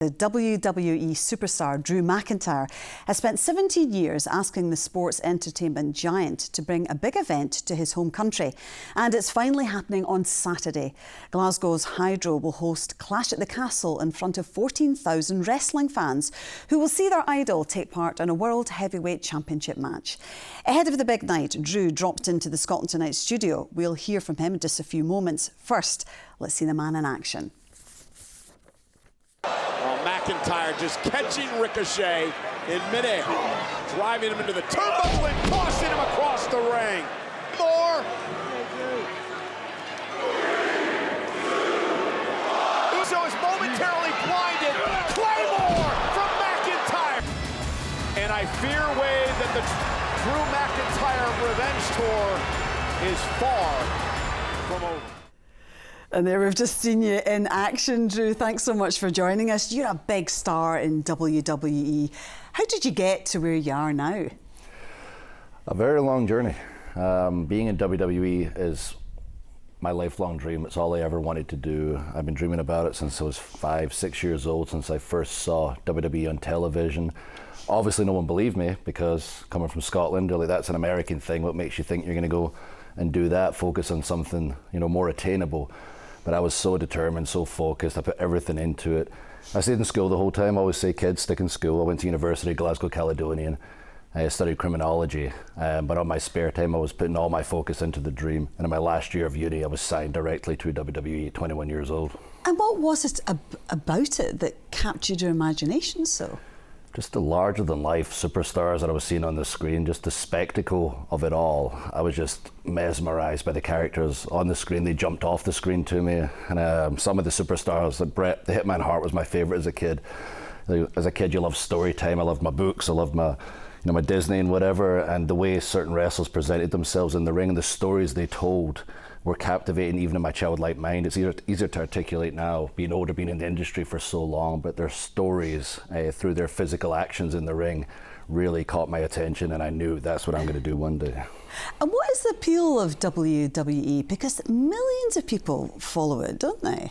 The WWE Superstar Drew McIntyre has spent 17 years asking the sports entertainment giant to bring a big event to his home country. And it's finally happening on Saturday. Glasgow's Hydro will host Clash at the Castle in front of 14,000 wrestling fans who will see their idol take part in a World Heavyweight Championship match. Ahead of the big night, Drew dropped into the Scotland Tonight studio. We'll hear from him in just a few moments. First, let's see the man in action. McIntyre just catching Ricochet in midair, driving him into the turnbuckle and tossing him across the ring. More. Uso is momentarily blinded. Claymore from McIntyre. And I fear, Wade, that the Drew McIntyre Revenge Tour is far from over. And there we've just seen you in action, Drew. Thanks so much for joining us. You're a big star in WWE. How did you get to where you are now? A very long journey. Being in WWE is my lifelong dream. It's all I ever wanted to do. I've been dreaming about it since I was 5, 6 years old, since I first saw WWE on television. Obviously no one believed me because coming from Scotland, really that's an American thing. What makes you think you're going to go and do that, focus on something, more attainable? But I was so determined, so focused. I put everything into it. I stayed in school the whole time. I always say, kids, stick in school. I went to university, Glasgow, Caledonian. I studied criminology, but on my spare time, I was putting all my focus into the dream. And in my last year of uni, I was signed directly to WWE at 21 years old. And what was it about it that captured your imagination so? Just the larger-than-life superstars that I was seeing on the screen, just the spectacle of it all. I was just mesmerised by the characters on the screen. They jumped off the screen to me. And some of the superstars, like Bret the Hitman Hart was my favourite as a kid. As a kid, you love story time. I loved my books. I loved my, my Disney and whatever. And the way certain wrestlers presented themselves in the ring and the stories they told were captivating even in my childlike mind. It's easier to articulate now, being older, being in the industry for so long, but their stories through their physical actions in the ring really caught my attention, and I knew that's what I'm going to do one day. And what is the appeal of WWE? Because millions of people follow it, don't they?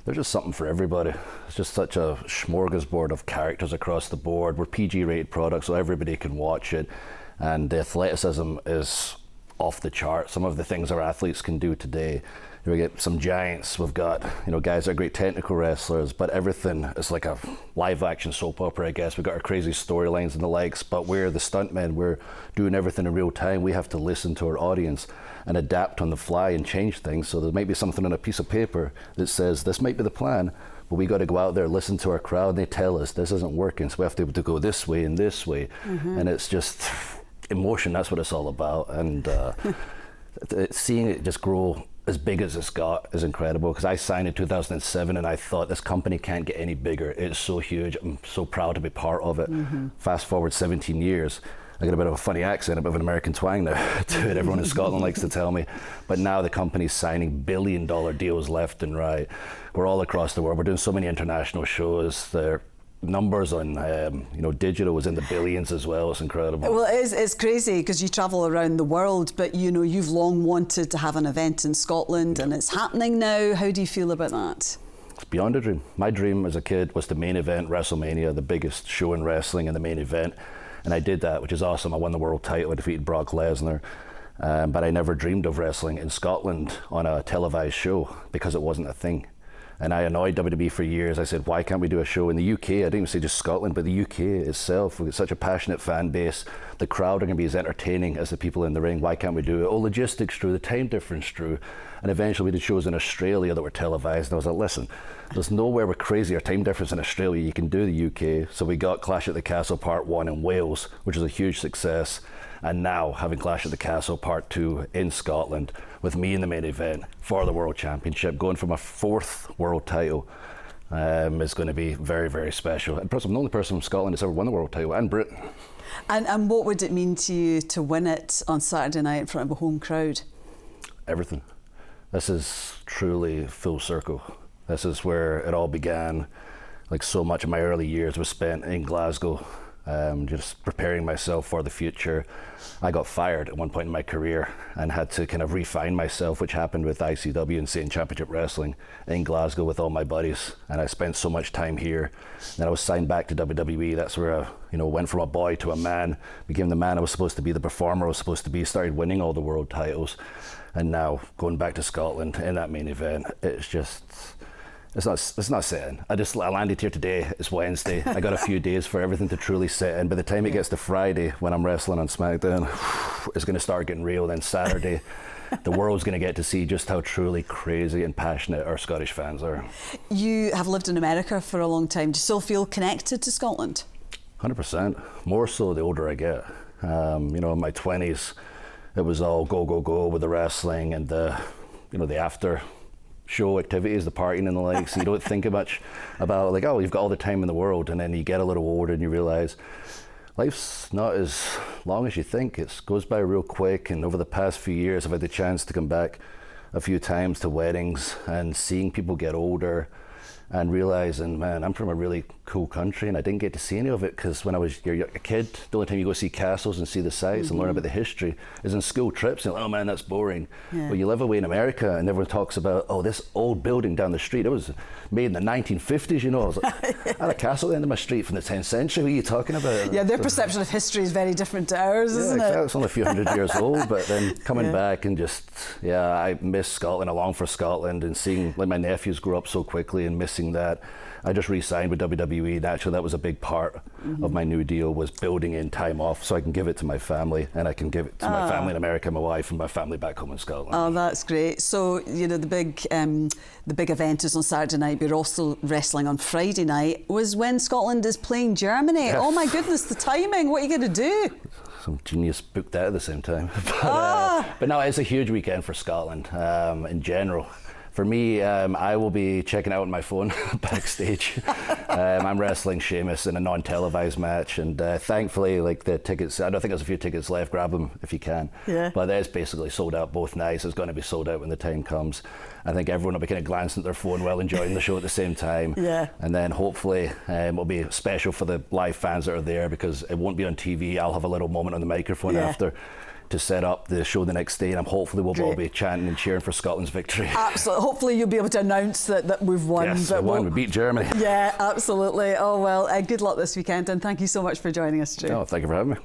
There's just something for everybody. It's just such a smorgasbord of characters across the board. We're PG-rated products, so everybody can watch it, and the athleticism is off the chart. Some of the things our athletes can do today. We get some giants. We've got guys that are great technical wrestlers, but everything is like a live action soap opera, I guess. We've got our crazy storylines and the likes, but we're the stuntmen. We're doing everything in real time. We have to listen to our audience and adapt on the fly and change things. So there might be something on a piece of paper that says this might be the plan, but we got to go out there, listen to our crowd, and they tell us this isn't working, so we have to be able to go this way and this way. And it's just emotion. That's what it's all about. And seeing it just grow as big as it's got is incredible, because I signed in 2007 and I thought this company can't get any bigger. It's so huge. I'm so proud to be part of it. Fast forward 17 years, I got a bit of a funny accent, a bit of an American twang now to it. Everyone in Scotland likes to tell me. But now the company's signing billion-dollar deals left and right. We're all across the world. We're doing so many international shows. They're numbers on digital was in the billions as well. It's incredible. Well, it's crazy because you travel around the world, but you've long wanted to have an event in Scotland, and it's happening now. How do you feel about that? It's beyond a dream. My dream as a kid was the main event, WrestleMania, the biggest show in wrestling, and the main event, and I did that, which is awesome. I won the world title. I defeated Brock Lesnar. But I never dreamed of wrestling in Scotland on a televised show because it wasn't a thing. And I annoyed WWE for years. I said, why can't we do a show in the UK? I didn't even say just Scotland, but the UK itself. We've got such a passionate fan base. The crowd are going to be as entertaining as the people in the ring. Why can't we do it? Oh, logistics, Drew, the time difference, Drew. And eventually we did shows in Australia that were televised. And I was like, listen, there's nowhere with crazier time difference in Australia. You can do the UK. So we got Clash at the Castle Part 1 in Wales, which was a huge success. And now having Clash at the Castle Part 2 in Scotland with me in the main event for the World Championship, going for my 4th world title, is going to be very, very special. And plus, I'm the only person from Scotland that's ever won the world title, and Britain. And what would it mean to you to win it on Saturday night in front of a home crowd? Everything. This is truly full circle. This is where it all began. Like so much of my early years was spent in Glasgow, just preparing myself for the future. I got fired at one point in my career and had to kind of refine myself, which happened with ICW and Satan Championship Wrestling in Glasgow with all my buddies. And I spent so much time here. Then I was signed back to WWE. That's where I went from a boy to a man, became the man I was supposed to be, the performer I was supposed to be, started winning all the world titles. And now going back to Scotland in that main event, it's not setting. I landed here today. It's Wednesday. I got a few days for everything to truly set in. By the time it gets to Friday, when I'm wrestling on SmackDown, it's going to start getting real. Then Saturday, the world's going to get to see just how truly crazy and passionate our Scottish fans are. You have lived in America for a long time. Do you still feel connected to Scotland? 100%. More so the older I get. In my 20s, it was all go, go, go with the wrestling and the after show activities, the partying and the like. So you don't think much about like, oh, you've got all the time in the world, and then you get a little older and you realise life's not as long as you think. It goes by real quick. And over the past few years, I've had the chance to come back a few times to weddings and seeing people get older and realising, man, I'm from a really cool country and I didn't get to see any of it because when I was a kid, the only time you go see castles and see the sights and learn about the history is in school trips. And like, oh man, that's boring. Yeah. But you live away in America and everyone talks about, oh, this old building down the street, it was made in the 1950s, I was like, I had a castle at the end of my street from the 10th century, what are you talking about? Yeah, their perception of history is very different to ours, isn't it? It's only a few hundred years old, but then coming back and I miss Scotland, I long for Scotland and seeing like my nephews grow up so quickly and missing that. I just re-signed with WWE. Actually, that was a big part of my new deal, was building in time off so I can give it to my family and I can give it to my family in America, my wife and my family back home in Scotland. Oh, that's great. So, the big event is on Saturday night, but you're also wrestling on Friday night, was when Scotland is playing Germany. Yes. Oh my goodness, the timing, what are you going to do? Some genius booked that at the same time. But no, it's a huge weekend for Scotland in general. For me, I will be checking out on my phone backstage. I'm wrestling Sheamus in a non-televised match, and thankfully, like the tickets, I don't think there's a few tickets left. Grab them if you can. Yeah. But it's basically sold out both nights. It's going to be sold out when the time comes. I think everyone will be kind of glancing at their phone while enjoying the show at the same time. Yeah. And then hopefully it'll be special for the live fans that are there because it won't be on TV. I'll have a little moment on the microphone after to set up the show the next day, and hopefully we'll all be chanting and cheering for Scotland's victory. Absolutely. Hopefully you'll be able to announce that we've won. Yes, we won. We beat Germany. Yeah, absolutely. Oh well, good luck this weekend, and thank you so much for joining us, Drew. Oh, thank you for having me.